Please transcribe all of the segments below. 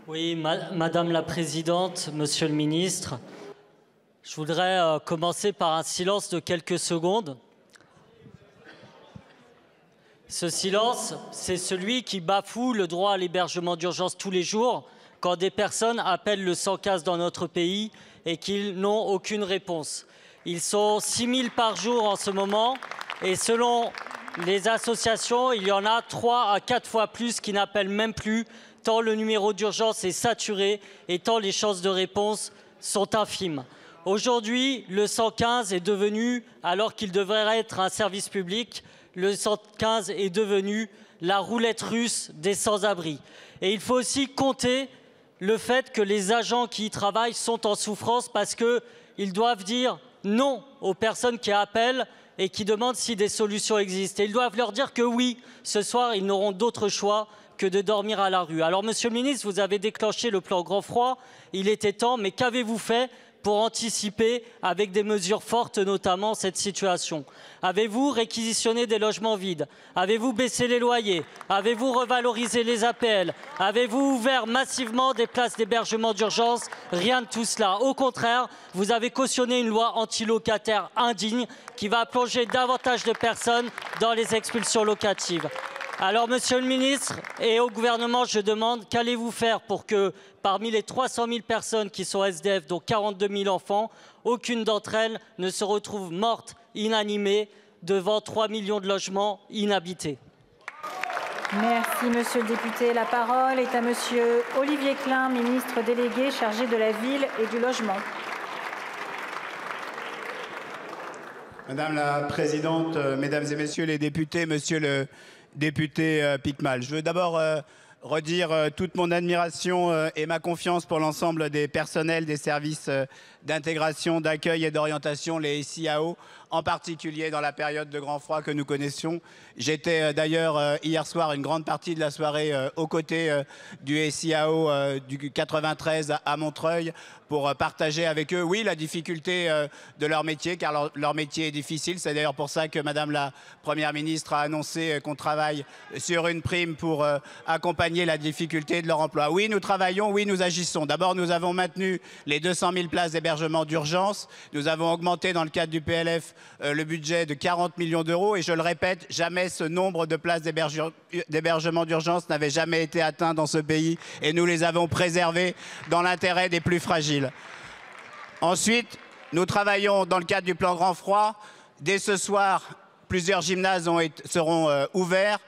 Oui, Madame la Présidente, Monsieur le Ministre, je voudrais commencer par un silence de quelques secondes. Ce silence, c'est celui qui bafoue le droit à l'hébergement d'urgence tous les jours quand des personnes appellent le 115 dans notre pays et qu'ils n'ont aucune réponse. Ils sont 6 000 par jour en ce moment et selon les associations, il y en a 3 à 4 fois plus qui n'appellent même plus, tant le numéro d'urgence est saturé et tant les chances de réponse sont infimes. Aujourd'hui, le 115 est devenu, alors qu'il devrait être un service public, le 115 est devenu la roulette russe des sans-abri. Et il faut aussi compter le fait que les agents qui y travaillent sont en souffrance parce qu'ils doivent dire non aux personnes qui appellent et qui demandent si des solutions existent. Et ils doivent leur dire que oui, ce soir, ils n'auront d'autre choix que de dormir à la rue. Alors, Monsieur le Ministre, vous avez déclenché le plan Grand Froid, il était temps, mais qu'avez-vous fait pour anticiper avec des mesures fortes, notamment cette situation? Avez-vous réquisitionné des logements vides? Avez-vous baissé les loyers? Avez-vous revalorisé les APL? Avez-vous ouvert massivement des places d'hébergement d'urgence? Rien de tout cela. Au contraire, vous avez cautionné une loi anti-locataire indigne qui va plonger davantage de personnes dans les expulsions locatives. Alors, Monsieur le Ministre, et au gouvernement, je demande, qu'allez-vous faire pour que, parmi les 300 000 personnes qui sont SDF, dont 42 000 enfants, aucune d'entre elles ne se retrouve morte, inanimée, devant 3 millions de logements inhabités? Merci, Monsieur le député. La parole est à Monsieur Olivier Klein, ministre délégué chargé de la ville et du logement. Madame la Présidente, Mesdames et Messieurs les députés, Monsieur le député Picmal, je veux d'abord redire toute mon admiration et ma confiance pour l'ensemble des personnels des services d'intégration, d'accueil et d'orientation, les SIAO, en particulier dans la période de grand froid que nous connaissions. J'étais d'ailleurs hier soir une grande partie de la soirée aux côtés du SIAO du 93 à Montreuil pour partager avec eux, oui, la difficulté de leur métier, car leur métier est difficile. C'est d'ailleurs pour ça que Madame la Première ministre a annoncé qu'on travaille sur une prime pour accompagner la difficulté de leur emploi. Oui, nous travaillons, oui, nous agissons. D'abord, nous avons maintenu les 200 000 places d'hébergement d'urgence. Nous avons augmenté dans le cadre du PLF le budget de 40 millions d'euros. Et je le répète, jamais ce nombre de places d'hébergement d'urgence n'avait jamais été atteint dans ce pays. Et nous les avons préservées dans l'intérêt des plus fragiles. Ensuite, nous travaillons dans le cadre du plan Grand Froid. Dès ce soir, plusieurs gymnases seront ouverts.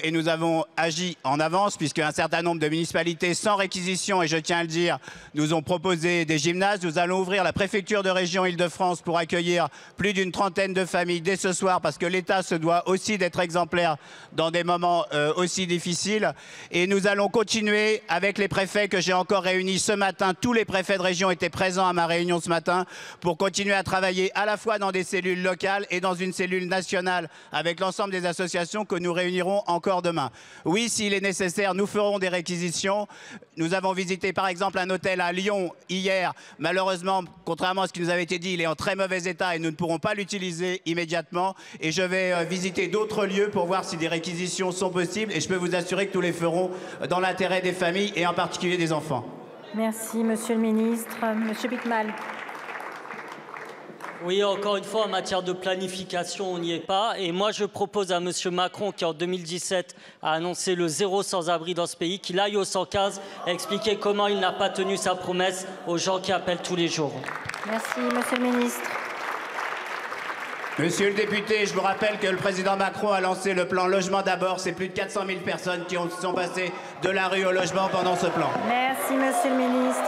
Et nous avons agi en avance puisque un certain nombre de municipalités sans réquisition, et je tiens à le dire, nous ont proposé des gymnases. Nous allons ouvrir la préfecture de région Île-de-France pour accueillir plus d'une trentaine de familles dès ce soir parce que l'État se doit aussi d'être exemplaire dans des moments aussi difficiles. Et nous allons continuer avec les préfets que j'ai encore réunis ce matin. Tous les préfets de région étaient présents à ma réunion ce matin pour continuer à travailler à la fois dans des cellules locales et dans une cellule nationale avec l'ensemble des associations que nous réunirons encore demain. Oui, s'il est nécessaire, nous ferons des réquisitions. Nous avons visité par exemple un hôtel à Lyon hier. Malheureusement, contrairement à ce qui nous avait été dit, il est en très mauvais état et nous ne pourrons pas l'utiliser immédiatement. Et je vais visiter d'autres lieux pour voir si des réquisitions sont possibles. Et je peux vous assurer que nous les ferons dans l'intérêt des familles et en particulier des enfants. Merci, Monsieur le Ministre. Monsieur Picmal. Oui, encore une fois, en matière de planification, on n'y est pas. Et moi, je propose à Monsieur Macron, qui en 2017 a annoncé le zéro sans-abri dans ce pays, qu'il aille au 115 et expliquer comment il n'a pas tenu sa promesse aux gens qui appellent tous les jours. Merci, Monsieur le Ministre. Monsieur le député, je vous rappelle que le président Macron a lancé le plan Logement d'abord. C'est plus de 400 000 personnes qui sont passées de la rue au logement pendant ce plan. Merci, Monsieur le Ministre.